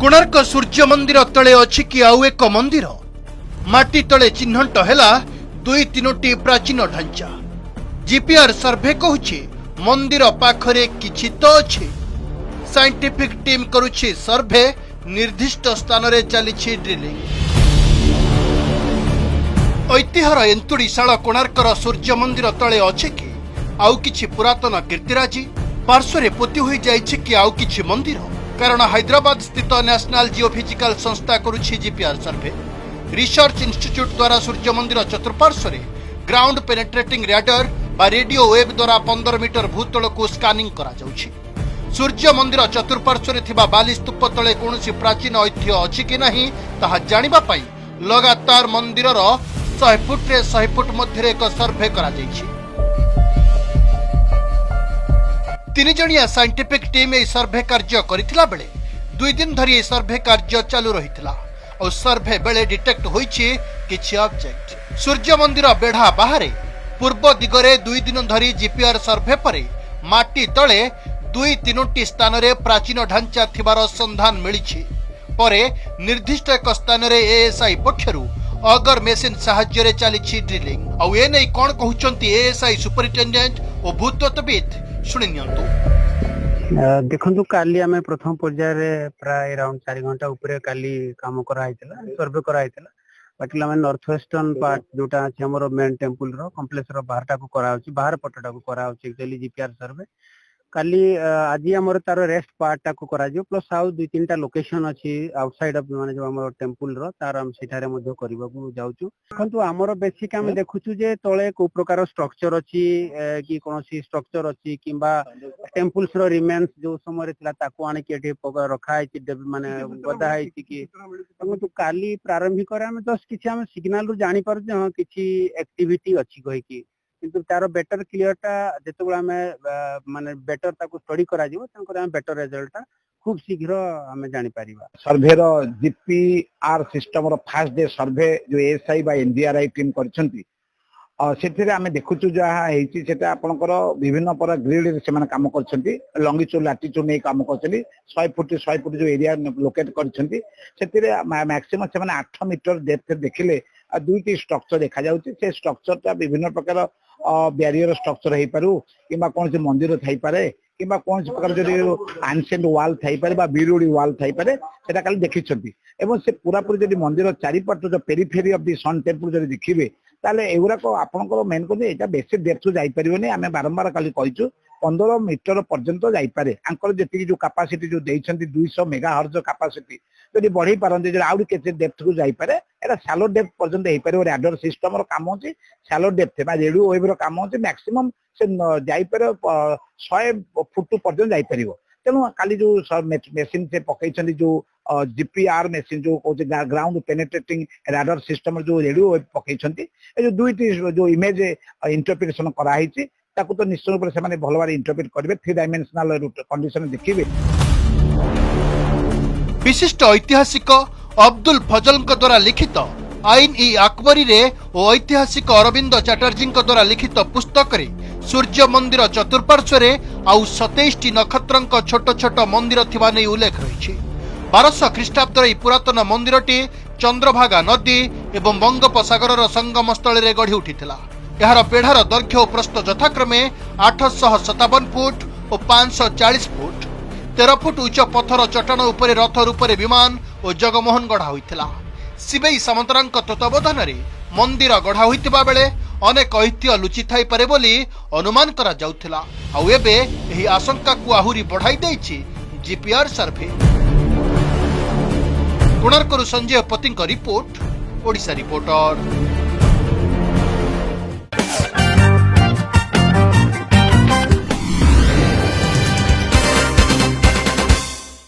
कोणार्क सूर्य मंदिर तले अछि कि आउ एक मंदिर माटी तले चिन्हट हैला दुई तीनोटी प्राचीन ढांचा। जीपीआर सर्वे कहूछि मंदिर पाखरे किछि तो अछि। साइंटिफिक टीम करुछि सर्वे, निर्दिष्ट स्थान रे चलिछि ड्रिलिंग। ऐतिह्यर एंतुड़ीशाल कोणार्कर सूर्य मंदिर तले अछि कि आउ किछि पुरातन कीर्तिराजी पार्श्वरे पोती होई जाइछि कि आउ किछि मंदिर। कारण हैदराबाद स्थित नेशनल जियोफिजिकल संस्था करुछि जीपीआर सर्वे। रिसर्च इंस्टीट्यूट द्वारा सूर्य मंदिर चतुर्पार्श्वरे ग्राउंड पेनेट्रेटिंग रैडर बा रेडियो वेव द्वारा 15 मीटर भूतल को स्कानिंग करा जाउछि। सूर्य मंदिर चतुर्पार्श्वरे थिबा बाली स्तूप तले कोनोसी प्राचीन ऐतिह्य अछि कि नाही ताहा जानिबा पई लगातार मंदिरर 100 फुट रे 100 फुट मध्य एक सर्वे करा जाइछि। 3 जणिया साइंटिफिक टीम ए सर्वे कार्य करिथिला बेले 2 दिन धरी ए सर्वे कार्य चालू रहिथिला और सर्वे बेले डिटेक्ट होईछि किछि ऑब्जेक्ट। सूर्य मंदिर बेढ़ा बाहरे पूर्व दिगरे 2 दिन धरी जीपीआर सर्वे परे माटी तले 2-3टी स्थान रे प्राचीन ढांचा थिबार संधान मिलिछि। परे निर्दिष्ट एक स्थान रे एएसआई पक्षरु अगर मेसिन साहाय्य रे चलिछि ड्रिलिंग। आ ए नै कोन कहउचंती एएसआई सुपरिटेंडेंट और भूतत्वविद शुणी नियंतु। देखंतु काली आमे प्रथम पर्याय प्राय अराउंड 4 घंटा ऊपर काली काम करा आइतला, सर्वे करा आइतला। बाकी आमे नॉर्थ वेस्टर्न पार्ट जोटा अछि हमरो मेन टेंपल रो कॉम्प्लेक्स रो बाहरटा को करा होछि, बाहर पटटा को करा होछि एक्चुअली जीपीआर सर्वे। काली आज हमर तार रेस्ट पार्ट को करा जो प्लस आउ 2-3टा लोकेशन अछि आउटसाइड ऑफ माने जो हमर टेंपल रो तार हम सिठारे मध्ये करबा को जाउछु। देखंतु हमर बेसिक हम देखुछु जे तळे को प्रकार स्ट्रक्चर अछि कि कोनोसी स्ट्रक्चर अछि किबा टेंपल्स रो रिमेन्स जो समय रे तिला ताको आने के एठी रखा है कि माने गदा है कि तो काली प्रारंभिक करे हम जस्ट किछि हम सिग्नल रु जानि पर जे हां किछि एक्टिविटी अछि कहि कि किंतु तार बेटर क्लियरटा जेतबे हमें माने बेटर ताको स्टडी करा जिवो तंकर हम बेटर रिजल्ट खूब शीघ्र हमें जानि परिबा। सर्वे रो GPR system row first day सर्वे जो एएसआई बा एनडीआरआई टीम करछंती सेथिरे हमें देखुछु जहा हेछि सेटा आपनकर विभिन्न पर ग्रिड रे से माने काम करछंती, लॉन्गिट्यूड लैटिट्यूड नै काम करछंती। 100 फुट जो एरिया लोकेट करछंती सेथिरे मैक्सिमम से माने 8 मीटर डेप्थ देखिले दुईटी स्ट्रक्चर देखा जाउछि। से स्ट्रक्चरटा विभिन्न प्रकार बैरियर स्ट्रक्चर हे पारु किबा कोन से मंदिर थाई पारे किबा कोन से प्रकार जदी एंशिएंट वॉल थाई पारे बा बिरुडी वॉल थाई पारे सेटा खाली देखिछंती। एवं से पूरा पूरी जदी मंदिर चारिपट जो periphery of the sun temple जदी देखिबे ताले एगुरा को आपनकर मेन को एटा बेसी डेप्थ जाई परिबोनी। आमे बारंबार काली कहिछु 15 मीटर पर्यंत जाई पारे। आंकर जेति जो कैपेसिटी जो देइछंती 200 मेगाहर्ट्ज कैपेसिटी जदी बढ़ी पारंती जे आउडी केते डेप्थ को जाई पारे एटा शैलो डेप्थ पर्यंत हे पारे। रैडर सिस्टम रो काम होची शैलो डेप्थ बा रेडियो वेव रो काम होची मैक्सिमम से जाई पारे 100 फुट पर्यंत जाई परिबो। तेनु काली जो मेसिन से पकैछंती जो जीपीआर मेसिन जो कोचे ग्राउंड पेनेट्रेटिंग रैडर सिस्टम जो रेडियो वेव पकैछंती ए जो दुईटी जो इमेज इंटरप्रिटेशन करा हिची ताकू तो निश्चय रूप से माने भलो बारे इंटरप्रेट करबे 3 डायमेंशनल कंडीशन देखिबे। विशिष्ट ऐतिहासिक अब्दुल फजल द्वारा लिखित आईन इ अकबरी रे और ऐतिहासिक अरविंद चटर्जी द्वारा लिखित पुस्तक रे सूर्य मंदिर चतुर्पार्श्वरे आउ 27टी नक्षत्रंक छोट छोट मंदिर थिबा नै उल्लेख रहिछि। 1200 ख्रीष्टाब्दर ई पुरातन मंदिरटी चंद्रभागा नदी एवं बंगोपसागर संगम स्थल रे गढ़ी उठिथिला। एहार बेढ़ार दैर्घ्य और प्रस्थ यथाक्रमे 857 फुट और 540 फुट। 13 फुट उच्च पत्थर चट्टान उपरे रथ रूपरे विमान और जगमोहन गढ़ा होइथिला। सिबेई सामंतरांक तत्वावधान रे मंदिर गढ़ा होइतिबा बेले अनेक ऐतिह्य लुचि थाई पारे बोली अनुमान करा जाउथिला। आ एबे एही आशंका को आहुरी बढ़ाई दैछि जीपीआर सर्वे। कोणार्करू संजय पतिंक रिपोर्ट, ओडिशा रिपोर्टर।